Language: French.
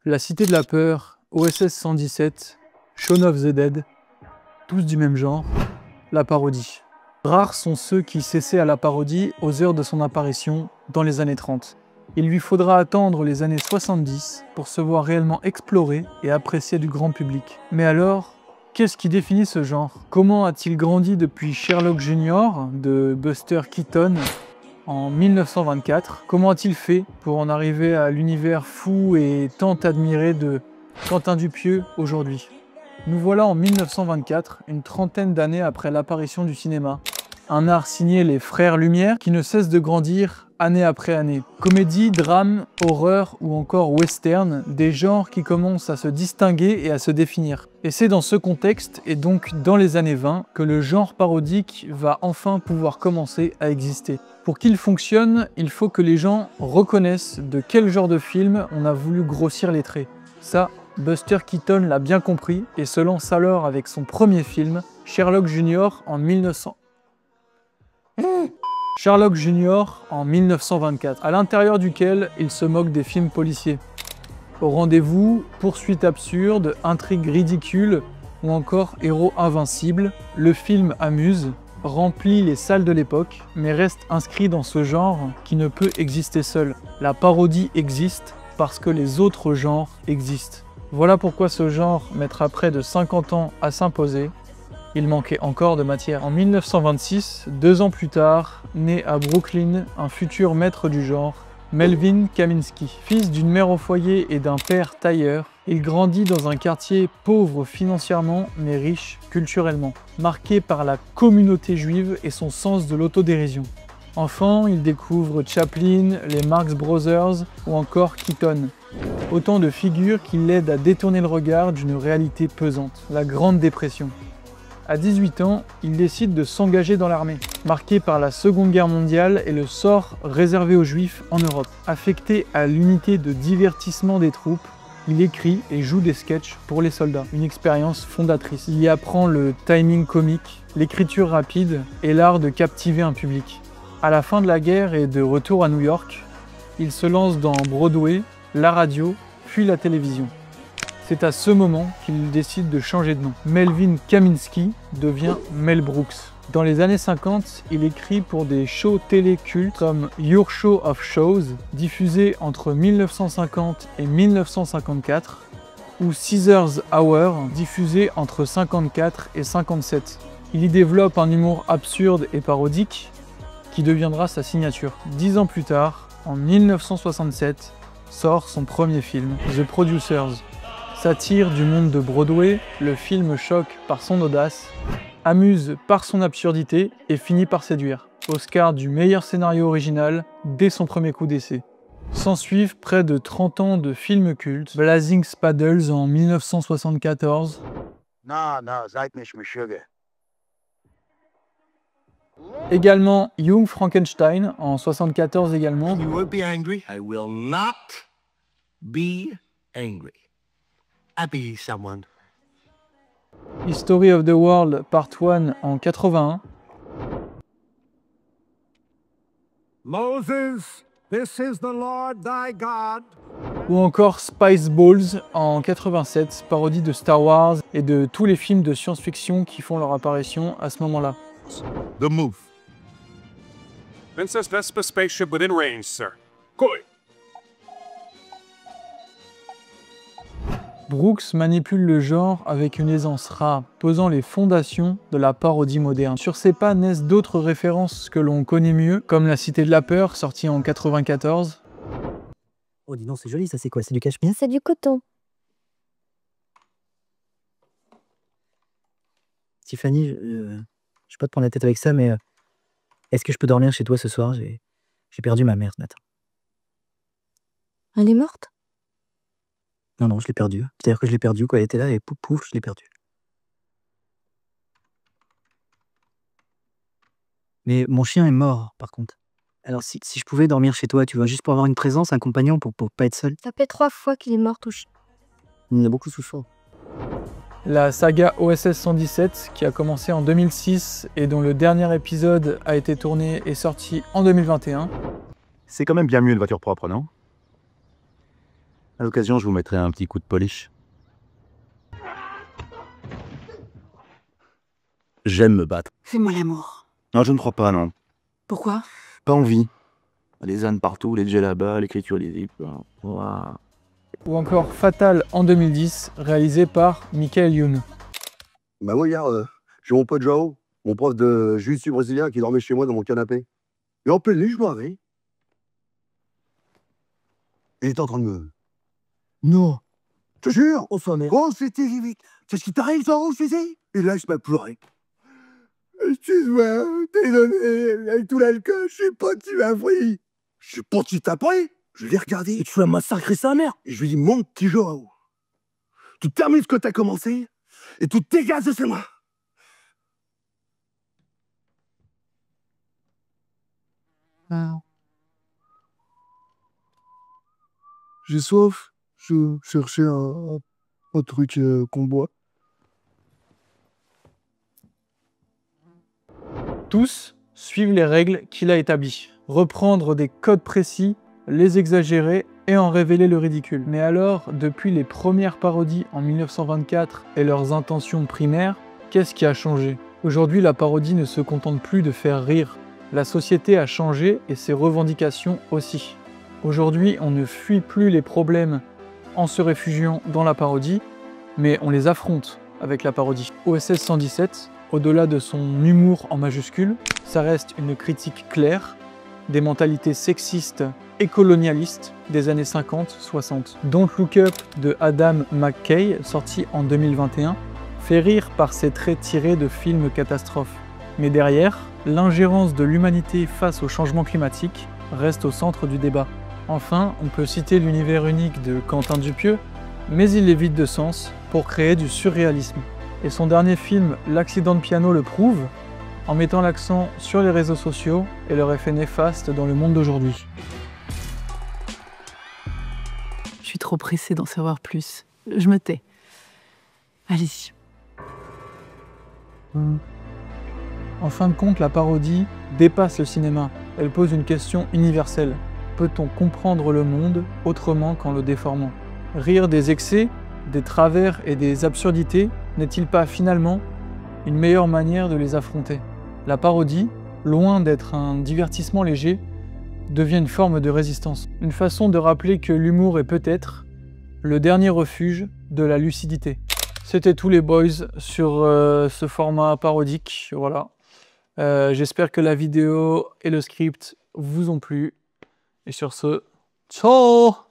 La Cité de la Peur, OSS 117, Shaun of the Dead, tous du même genre, la parodie. Rares sont ceux qui cessaient à la parodie aux heures de son apparition dans les années 30. Il lui faudra attendre les années 70 pour se voir réellement exploré et apprécié du grand public. Mais alors, qu'est-ce qui définit ce genre? Comment a-t-il grandi depuis Sherlock Jr. de Buster Keaton en 1924? Comment a-t-il fait pour en arriver à l'univers fou et tant admiré de Quentin Dupieux aujourd'hui? Nous voilà en 1924, une trentaine d'années après l'apparition du cinéma. Un art signé les Frères Lumière qui ne cesse de grandir année après année. Comédie, drame, horreur ou encore western, des genres qui commencent à se distinguer et à se définir. Et c'est dans ce contexte, et donc dans les années 20, que le genre parodique va enfin pouvoir commencer à exister. Pour qu'il fonctionne, il faut que les gens reconnaissent de quel genre de film on a voulu grossir les traits. Ça, Buster Keaton l'a bien compris et se lance alors avec son premier film, Sherlock Jr. en 1924, à l'intérieur duquel il se moque des films policiers. Au rendez-vous, poursuites absurdes, intrigues ridicules ou encore héros invincibles, le film amuse, remplit les salles de l'époque, mais reste inscrit dans ce genre qui ne peut exister seul. La parodie existe parce que les autres genres existent. Voilà pourquoi ce genre mettra près de 50 ans à s'imposer. Il manquait encore de matière. En 1926, 2 ans plus tard, naît à Brooklyn un futur maître du genre, Melvin Kaminsky. Fils d'une mère au foyer et d'un père tailleur, il grandit dans un quartier pauvre financièrement mais riche culturellement, marqué par la communauté juive et son sens de l'autodérision. Enfant, il découvre Chaplin, les Marx Brothers ou encore Keaton. Autant de figures qui l'aident à détourner le regard d'une réalité pesante, la Grande Dépression. À 18 ans, il décide de s'engager dans l'armée, marqué par la Seconde Guerre mondiale et le sort réservé aux Juifs en Europe. Affecté à l'unité de divertissement des troupes, il écrit et joue des sketchs pour les soldats, une expérience fondatrice. Il y apprend le timing comique, l'écriture rapide et l'art de captiver un public. À la fin de la guerre et de retour à New York, il se lance dans Broadway, la radio, puis la télévision. C'est à ce moment qu'il décide de changer de nom. Melvin Kaminsky devient Mel Brooks. Dans les années 50, il écrit pour des shows télé cultes comme Your Show of Shows, diffusé entre 1950 et 1954, ou Caesar's Hour, diffusé entre 54 et 57. Il y développe un humour absurde et parodique qui deviendra sa signature. 10 ans plus tard, en 1967, sort son premier film, The Producers. Satire du monde de Broadway, le film choque par son audace, amuse par son absurdité et finit par séduire. Oscar du meilleur scénario original dès son premier coup d'essai. S'ensuivent près de 30 ans de films cultes, Blazing Saddles en 1974. Également Young Frankenstein en 1974 également. You will be angry. I will not be angry. Happy someone. History of the World Part 1 en 81. Moses, this is the Lord thy God. Ou encore Spaceballs en 87, parodie de Star Wars et de tous les films de science-fiction qui font leur apparition à ce moment-là. The move. Princess Vespa spaceship within range, sir. Good. Brooks manipule le genre avec une aisance rare, posant les fondations de la parodie moderne. Sur ses pas naissent d'autres références que l'on connaît mieux, comme La Cité de la Peur, sortie en 94. Oh dis donc, c'est joli, ça c'est quoi? C'est du cachemire? C'est du coton. Tiffany, je vais pas te prendre la tête avec ça, mais est-ce que je peux dormir chez toi ce soir? J'ai perdu ma mère ce matin. Elle est morte? Non, je l'ai perdue. C'est-à-dire que je l'ai perdue, quoi. Elle était là et pouf, pouf, je l'ai perdue. Mais mon chien est mort, par contre. Alors si je pouvais dormir chez toi, tu vois, juste pour avoir une présence, un compagnon, pour pas être seul. Ça fait 3 fois qu'il est mort, touche. Il y en a beaucoup sous chaud. La saga OSS 117, qui a commencé en 2006 et dont le dernier épisode a été tourné et sorti en 2021. C'est quand même bien mieux une voiture propre, non? À l'occasion, je vous mettrai un petit coup de polish. J'aime me battre. Fais-moi l'amour. Non, je ne crois pas, non. Pourquoi? Pas envie. Les ânes partout, les djellabas, l'écriture lisible. Ouah. Ou encore Fatal en 2010, réalisé par Michael Youn. Bah moi, hier, j'ai mon pote Joao, mon prof de jiu-jitsu brésilien qui dormait chez moi dans mon canapé. Et en pleine nuit, je me réveille. Il était en train de me... Non. Je te jure. On s'en est. Oh, c'était vite. C'est ce qui t'arrive, Joao, je faisais. Et là, je m'a pleuré. Excuse-moi, désolé, avec tout l'alcool, je sais pas qui m'a pris. Je sais pas qui t'a pris. Je l'ai regardé. Et tu vas massacrer sa mère. Et je lui ai dit, mon petit Joao, tu termines ce que t'as commencé et tu te dégages de chez moi. J'ai soif. Je cherchais un truc qu'on boit. Tous suivent les règles qu'il a établies. Reprendre des codes précis, les exagérer et en révéler le ridicule. Mais alors, depuis les premières parodies en 1924 et leurs intentions primaires, qu'est-ce qui a changé? Aujourd'hui, la parodie ne se contente plus de faire rire. La société a changé et ses revendications aussi. Aujourd'hui, on ne fuit plus les problèmes en se réfugiant dans la parodie, mais on les affronte avec la parodie. OSS 117, au-delà de son humour en majuscule, ça reste une critique claire des mentalités sexistes et colonialistes des années 50-60. Don't Look Up de Adam McKay, sorti en 2021, fait rire par ses traits tirés de films catastrophes. Mais derrière, l'ingérence de l'humanité face au changement climatique reste au centre du débat. Enfin, on peut citer l'univers unique de Quentin Dupieux, mais il est vide de sens pour créer du surréalisme. Et son dernier film, L'accident de piano, le prouve, en mettant l'accent sur les réseaux sociaux et leur effet néfaste dans le monde d'aujourd'hui. Je suis trop pressée d'en savoir plus. Je me tais. Allez-y. En fin de compte, la parodie dépasse le cinéma. Elle pose une question universelle. Peut-on comprendre le monde autrement qu'en le déformant? Rire des excès, des travers et des absurdités n'est-il pas finalement une meilleure manière de les affronter? La parodie, loin d'être un divertissement léger, devient une forme de résistance. Une façon de rappeler que l'humour est peut-être le dernier refuge de la lucidité. C'était tous les boys sur ce format parodique, voilà. J'espère que la vidéo et le script vous ont plu. Et sur ce, ciao!